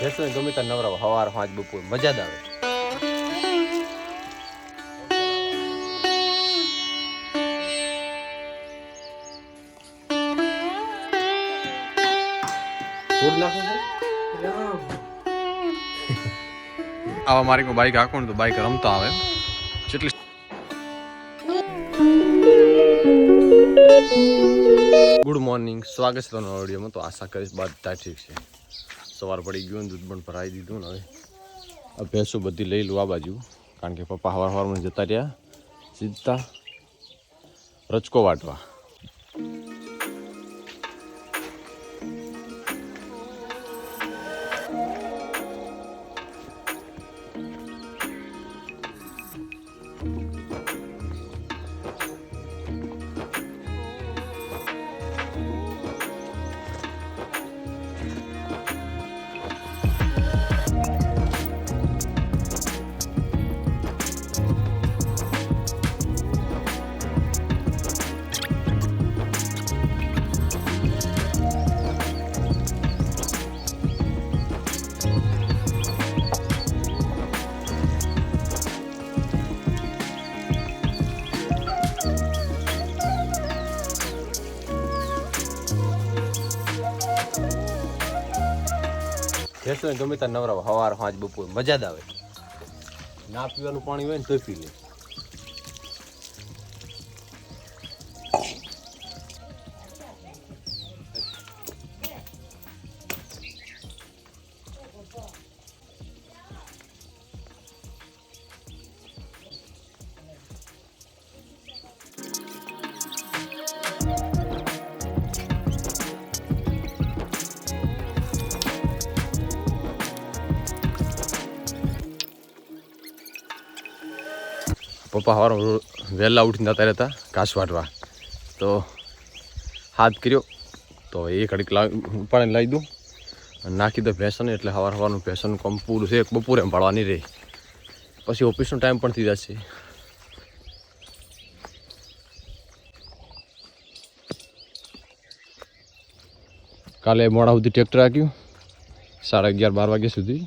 ભેંસો ગમે ત્યાં નવરાવો સવાર પાંચ બપોર મજા જ આવે. તોડ નાખો છો આવા મારી બાઈક હાંકો ને તો બાઈક રમતા આવે જેટલી. ગુડ મોર્નિંગ, સ્વાગત છે તમારા ઓડિયોમાં. તો આશા કરીશ બધા ઠીક છે. સવાર પડી ગયું, દૂધ પણ ભરાઈ દીધું ને હવે આ ભેંસો બધી લઈ લો આ બાજુ, કારણ કે પપ્પા સવારમાં જતા રહ્યા સીધા રચકો વાટવા. ભેંસો ગમે ત્યાં નવરાવો સવાર પાંચ બપોર મજા જ આવે. ના પીવાનું પાણી હોય ને તોય પી લે. પપ્પા સવારમાં વહેલા ઉઠીને જતા રહેતા ઘાસ વાટવા, તો હાથ કર્યો તો એ ઘડીક ઉપાડીને લાવી દઉં અને નાખી દો ભેંસોને. એટલે સવારનું ભેંસોનું કામ પૂરું છે. એક બપોરે પાડવાની રહી, પછી ઓફિસનો ટાઈમ પણ થઈ જશે. કાલે મોડા સુધી ટ્રેક્ટર રાખ્યું 11:30 વાગ્યા સુધી.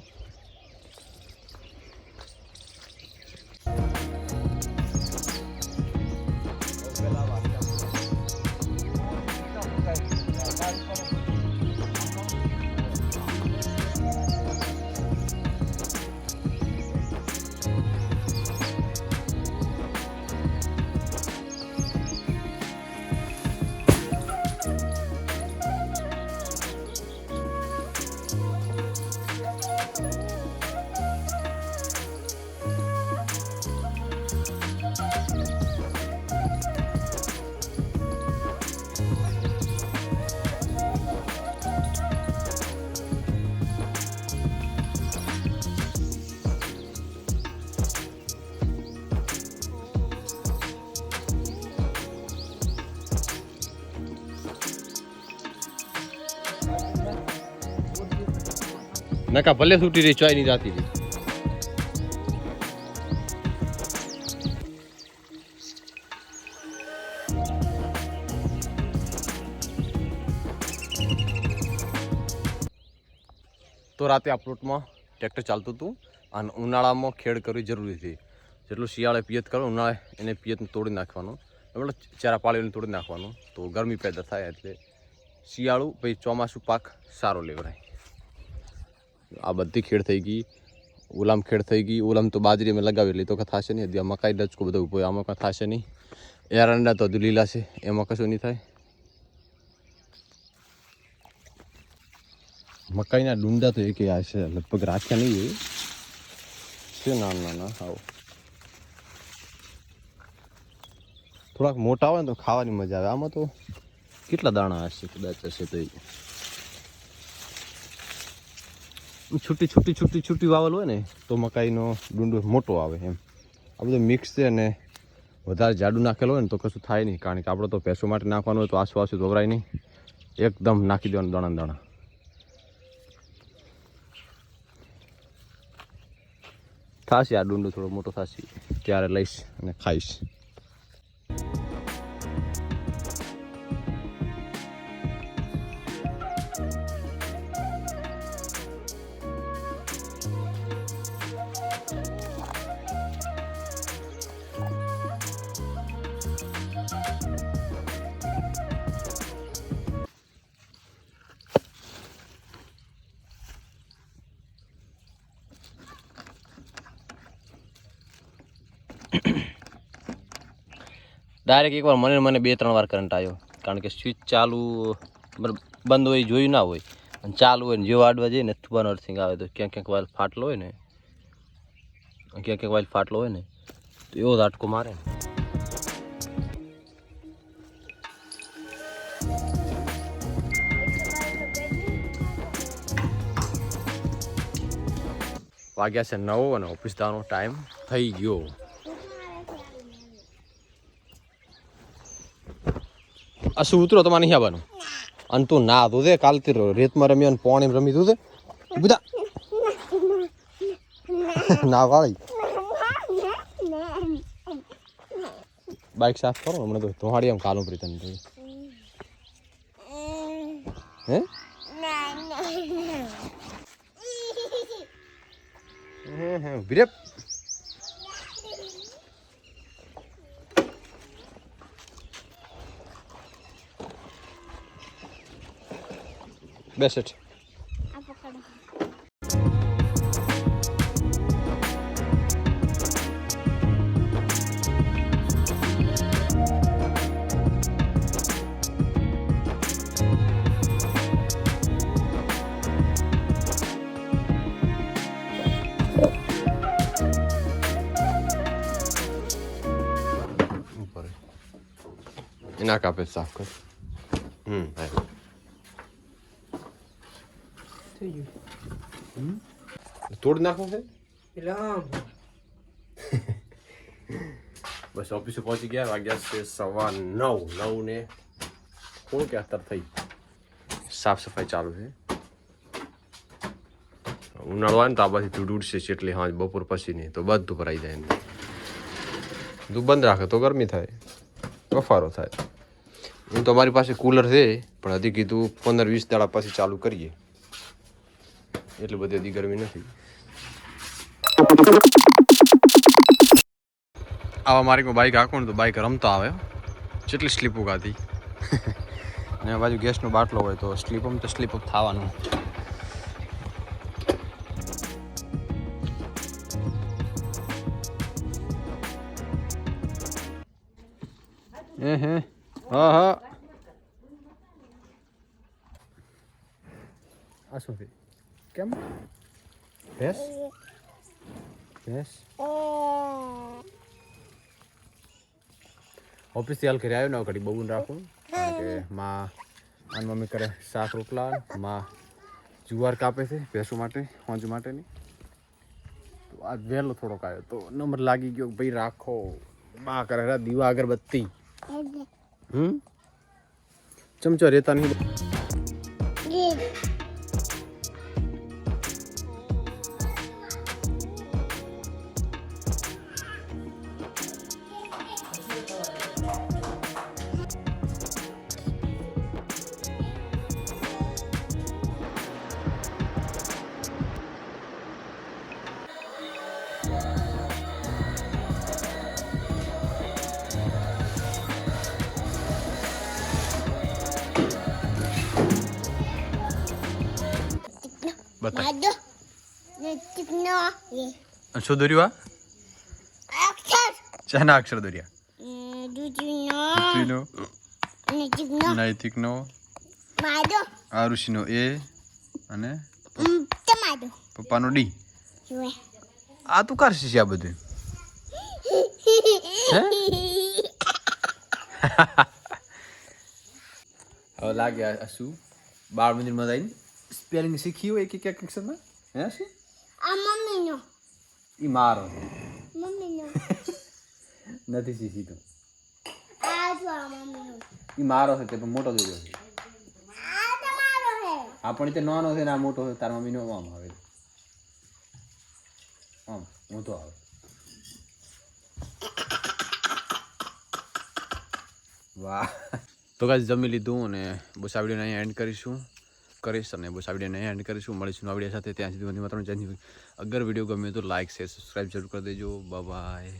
નકા ભલે છૂટી રહી, ચોય નહીં જાતી રહી. તો રાતે આ પ્લોટમાં ટ્રેક્ટર ચાલતું હતું અને ઉનાળામાં ખેડ કરવી જરૂરી હતી. જેટલું શિયાળે પિયત કરો, ઉનાળે એને પિયતને તોડી નાખવાનું, મતલબ ચારા પાળીને તોડી નાખવાનું, તો ગરમી પેદા થાય. એટલે શિયાળું પછી ચોમાસું પાક સારો લેવરાય. આ બધી ખેડ થઈ ગઈ, ઓલામ ખેડ થઈ ગઈ. ઓલામ તો બાજરી અમે લગાવેલી તો કાં થશે નહીં. હજી આ મકાઈ ડચકો બધો ઉભો, આમાં કાં થશે નહીં. એરંડા તો હજુ લીલા છે, એમાં કશું નહીં થાય. મકાઈના ડુંડા તો એક આ છે, લગભગ રાખ્યા નહીં હોય છે. નાના આવો થોડાક મોટા હોય ને તો ખાવાની મજા આવે. આમાં તો કેટલા દાણા હશે, કદાચ હશે તો છૂટી વાવેલ હોય ને તો મકાઈનો ડુંડો મોટો આવે એમ. આ બધું મિક્સ છે અને વધારે જાડું નાખેલું હોય ને તો કશું થાય નહીં, કારણ કે આપણે તો ભેંસો માટે નાખવાનું હોય તો આસપાસ વવરાય નહીં. એકદમ નાખી દેવાનું દાણા દાણા. થશે આ ડુંડો થોડો મોટો થશે ત્યારે લઈશ અને ખાઈશ. ડાયરેક્ટ એકવાર મને 2-3 વાર કરંટ આવ્યો, કારણ કે સ્વિચ ચાલુ મતલબ બંધ હોય જોયું ના હોય, અને ચાલુ હોય ને જેવો આડવા જઈએ ને થવાનો અર્થિંગ આવે તો ક્યાંક વાઇલ ફાટલો હોય ને તો એવો ઝાટકો મારે ને. વાગ્યા છે 9 અને ઓફિસ જવાનો ટાઈમ થઈ ગયો. આ શું ઉતરો તમારે નહીં આવવાનું, અને તું ના તું દે કાલથી રેતમાં રમી અને પોણી રમી તું દે બધા ના વાળી બાઇક સાફ કરો હમણાં તો ધોહાડી આમ કાલું પ્રીતન હે વિરેપ બેસેટ એના કાપે સાફ કર. તોડી નાખો છે બસ. ઓફિસે પહોંચી ગયા, વાગ્યા છે 9:15 ને થોડું કે અત્યારે થઈ. સાફ સફાઈ ચાલુ છે. ઉનાળો આવે ને તો આ બાજુ ધૂળ ઉડશે એટલે હા બપોર પછી નહીં તો બધું ભરાઈ જાય ને. બધું બંધ રાખે તો ગરમી થાય, બફારો થાય. એમ તો અમારી પાસે કુલર છે પણ હજી કીધું 15-20 દાડા પછી ચાલુ કરીએ, એટલે બધી હજી ગરમી નથી. આવા મારી બાઇક આખું ને તો બાઇક રમતો આવે, જેટલી સ્લીપ ઉગાતી ને બાજુ ગેસનો બાટલો હોય તો સ્લીપ અપ થવાનું. હા આ શું છે? કેમ ભેંસ ઓફિસથી હાલ ઘરે આવ્યો ને ઘડી બહુ રાખું, કારણ કે માં અને મમ્મી કરે શાક રોટલા, માં જુવાર કાપે છે ભેંસો માટે હોંજ માટેની. તો આજ વહેલો થોડોક આવ્યો તો નંબર લાગી ગયો ભાઈ રાખો. બા કરે દીવા અગરબત્તી ચમચો રેતા નહીં. શું દોર્યું? શેના અક્ષર દોર્યા? નૈતિકનો, આરુષિનો એ અને પપ્પાનો ડી. આ તું કરશે છે આ બધું? હવે લાગ્યા શું બાળ મંદિરમાં જઈને સ્પેલિંગ શીખી હોય એક અક્ષરમાં? હે શું? આ મમ્મીનો. ઈ મારો મમ્મીનો નથી શીખી તો. આ જો આ મમ્મીનો. ઈ મારો છે તે પણ મોટો દોર્યો છે. આ તમારો છે. આ પણ તે નાનો છે ને આ મોટો છે. તાર મમ્મીનો આમ આવે, આમ મોટો આવે. વાહ. તો ગાઈસ જમી લીધું અને બસ આ વિડીયોને અહીંયા એન્ડ કરીશું અને બસ આ વિડીયોને એન્ડ કરીશું. મળીશું આ વિડીયો સાથે. ત્યાં સુધી વંદે માતરમ. જય હિન્દ. અગર વિડીયો ગમે તો લાઈક શેર સબસ્ક્રાઈબ જરૂર કરી દેજો. Bye bye.